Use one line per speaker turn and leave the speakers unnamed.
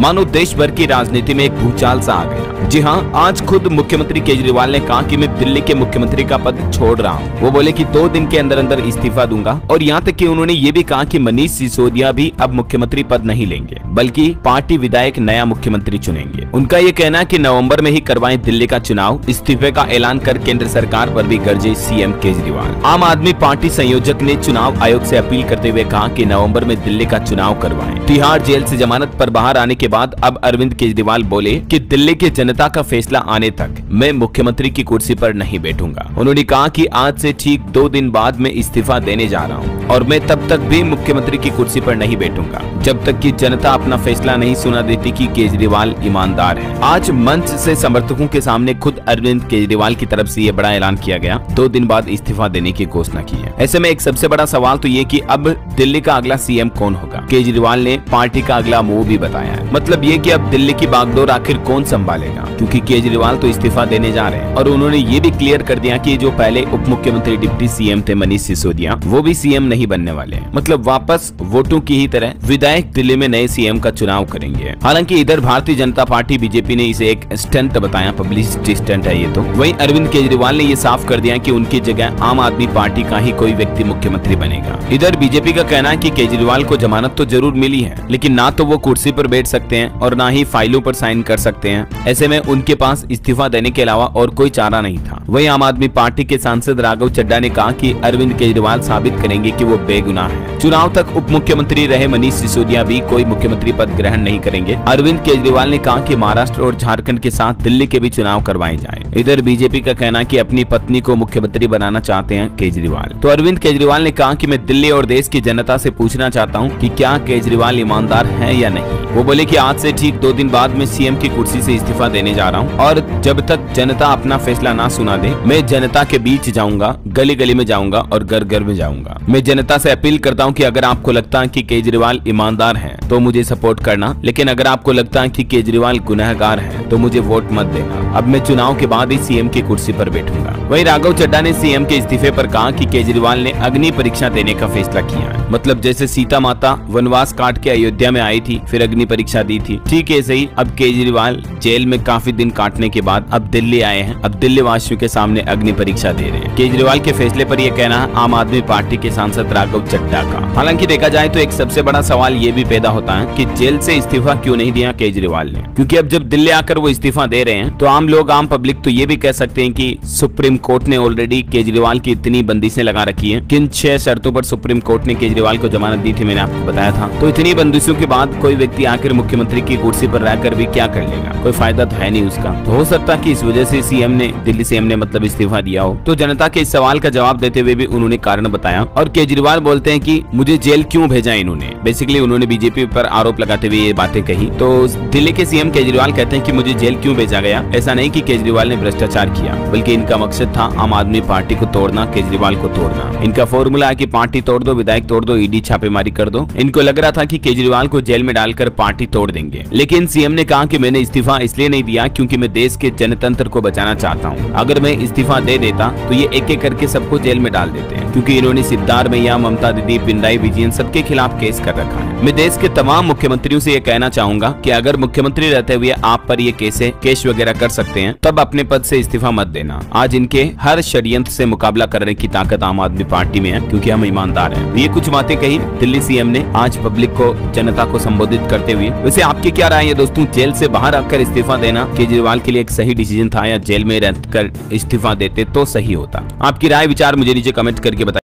मानो देश भर की राजनीति में एक भूचाल सा आ गया। जी हाँ, आज खुद मुख्यमंत्री केजरीवाल ने कहा कि मैं दिल्ली के मुख्यमंत्री का पद छोड़ रहा हूँ। वो बोले कि 2 दिन के अंदर अंदर इस्तीफा दूंगा और यहाँ तक कि उन्होंने ये भी कहा कि मनीष सिसोदिया भी अब मुख्यमंत्री पद नहीं लेंगे, बल्कि पार्टी विधायक नया मुख्यमंत्री चुनेंगे। उनका ये कहना है कि नवंबर में ही करवाएं दिल्ली का चुनाव। इस्तीफे का ऐलान कर केंद्र सरकार पर भी गरजे सीएम केजरीवाल। आम आदमी पार्टी संयोजक ने चुनाव आयोग से अपील करते हुए कहा कि नवंबर में दिल्ली का चुनाव करवाएं। तिहाड़ जेल से जमानत पर बाहर आने के बाद अब अरविंद केजरीवाल बोले कि दिल्ली की जनता का फैसला आने तक मैं मुख्यमंत्री की कुर्सी पर नहीं बैठूंगा। उन्होंने कहा कि आज से ठीक 2 दिन बाद मैं इस्तीफा देने जा रहा हूं और मैं तब तक भी मुख्यमंत्री की कुर्सी पर नहीं बैठूंगा जब तक कि जनता अपना फैसला नहीं सुना देती कि केजरीवाल ईमानदार है। आज मंच से समर्थकों के सामने खुद अरविंद केजरीवाल की तरफ से ये बड़ा ऐलान किया गया। 2 दिन बाद इस्तीफा देने की घोषणा की है। ऐसे में एक सबसे बड़ा सवाल तो ये कि अब दिल्ली का अगला सीएम कौन होगा। केजरीवाल ने पार्टी का अगला मूव भी बताया है। मतलब ये कि अब दिल्ली की बागडोर आखिर कौन संभालेगा, क्योंकि केजरीवाल तो इस्तीफा देने जा रहे हैं और उन्होंने ये भी क्लियर कर दिया कि जो पहले उप मुख्यमंत्री डिप्टी सीएम थे मनीष सिसोदिया, वो भी सीएम नहीं बनने वाले हैं। मतलब वापस वोटों की ही तरह विधायक दिल्ली में नए सीएम का चुनाव करेंगे। हालांकि इधर भारतीय जनता पार्टी बीजेपी ने इसे एक स्टंट बताया, पब्लिसिटी स्टंट है ये तो। वहीं अरविंद केजरीवाल ने ये साफ कर दिया कि उनकी जगह आम आदमी पार्टी का ही कोई व्यक्ति मुख्यमंत्री बनेगा। इधर बीजेपी का कहना है कि केजरीवाल को जमानत तो जरूर मिली है, लेकिन ना तो वो कुर्सी पर बैठ सकते हैं और ना ही फाइलों पर साइन कर सकते हैं। ऐसे में उनके पास इस्तीफा देने के अलावा और कोई चारा नहीं था। वहीं आम आदमी पार्टी के सांसद राघव चड्ढा ने कहा कि अरविंद केजरीवाल साबित करेंगे कि वो बेगुनाह है। चुनाव तक उप मुख्यमंत्री रहे मनीष सिसोदिया भी कोई मुख्यमंत्री पद ग्रहण नहीं करेंगे। अरविंद केजरीवाल ने कहा कि महाराष्ट्र और झारखंड के साथ दिल्ली के भी चुनाव करवाए जाएं। इधर बीजेपी का कहना कि अपनी पत्नी को मुख्यमंत्री बनाना चाहते हैं केजरीवाल। तो अरविंद केजरीवाल ने कहा कि मैं दिल्ली और देश की जनता से पूछना चाहता हूं कि क्या केजरीवाल ईमानदार है या नहीं। वो बोले कि आज से ठीक 2 दिन बाद मैं सीएम की कुर्सी से इस्तीफा देने जा रहा हूं और जब तक जनता अपना फैसला ना सुना दे, मैं जनता के बीच जाऊंगा, गली गली में जाऊंगा और घर घर में जाऊंगा। मैं जनता से अपील करता हूं कि अगर आपको लगता है कि केजरीवाल ईमानदार है तो मुझे सपोर्ट करना, लेकिन अगर आपको लगता है कि केजरीवाल गुनहगार है तो मुझे वोट मत देना। अब मैं चुनाव के बाद ही सीएम की कुर्सी पर बैठूंगा। वहीं राघव चड्ढा ने सीएम के इस्तीफे पर कहा कि केजरीवाल ने अग्नि परीक्षा देने का फैसला किया है। मतलब जैसे सीता माता वनवास काट के अयोध्या में आई थी, फिर अग्नि परीक्षा दी थी, ठीक ऐसे ही अब केजरीवाल जेल में काफी दिन काटने के बाद अब दिल्ली आए हैं। अब दिल्ली वासियों के सामने अग्नि परीक्षा दे रहे हैं। केजरीवाल के फैसले पर यह कहना है आम आदमी पार्टी के सांसद राघव चड्ढा का। हालांकि देखा जाए तो एक सबसे बड़ा सवाल ये भी पैदा होता है कि जेल से इस्तीफा क्यों नहीं दिया केजरीवाल ने, क्योंकि अब जब दिल्ली आकर वो इस्तीफा दे रहे हैं तो आम लोग, आम पब्लिक तो ये भी कह सकते हैं कि सुप्रीम कोर्ट ने ऑलरेडी केजरीवाल की इतनी बंदिशें लगा रखी है। किन 6 शर्तों पर सुप्रीम कोर्ट ने केजरीवाल को जमानत दी थी, मैंने आपको बताया था। तो इतनी बंदिशों के बाद कोई व्यक्ति आकर मुख्यमंत्री की कुर्सी पर रहकर भी क्या कर लेगा, कोई फायदा तो है नहीं उसका। तो हो सकता है कि इस वजह से दिल्ली सीएम ने मतलब इस्तीफा दिया हो। तो जनता के इस सवाल का जवाब देते हुए भी उन्होंने कारण बताया और केजरीवाल बोलते हैं कि मुझे जेल क्यों भेजा इन्होंने। बेसिकली उन्होंने बीजेपी पर आरोप लगाते हुए ये बातें कही। तो दिल्ली के सीएम केजरीवाल कहते हैं कि मुझे जेल क्यों भेजा गया। ऐसा नहीं कि केजरीवाल ने भ्रष्टाचार किया, बल्कि इनका मकसद था आम आदमी पार्टी को तोड़ना, केजरीवाल को तोड़ना। इनका फॉर्मूला है कि पार्टी तोड़ दो, विधायक तोड़ दो, ईडी छापेमारी कर दो। इनको लग रहा था कि केजरीवाल को जेल में डालकर पार्टी तोड़ देंगे, लेकिन सीएम ने कहा कि मैंने इस्तीफा इसलिए नहीं दिया क्योंकि मैं देश के जनतंत्र को बचाना चाहता हूँ। अगर मैं इस्तीफा दे देता तो ये एक एक करके सबको जेल में डाल देते हैं, क्योंकि इन्होंने सिद्धारमैया, ममता दीदी, पिनराई विजयन सबके खिलाफ केस कर रखा है। मैं देश के तमाम मुख्यमंत्रियों से ये कहना चाहूंगा कि अगर मुख्यमंत्री रहते हुए आप पर ये केस वगैरह कर सकते हैं, तब अपने पद से इस्तीफा मत देना। आज इनके हर षड्यंत्र से मुकाबला करने की ताकत आम आदमी पार्टी में है, क्योंकि हम ईमानदार हैं। ये कुछ बातें कही दिल्ली सीएम ने आज पब्लिक को, जनता को संबोधित करते हुए। वैसे आपकी क्या राय है दोस्तों, जेल से बाहर आकर इस्तीफा देना केजरीवाल के लिए एक सही डिसीजन था या जेल में रहकर इस्तीफा देते तो सही होता? आपकी राय विचार मुझे नीचे कमेंट करके बताइए।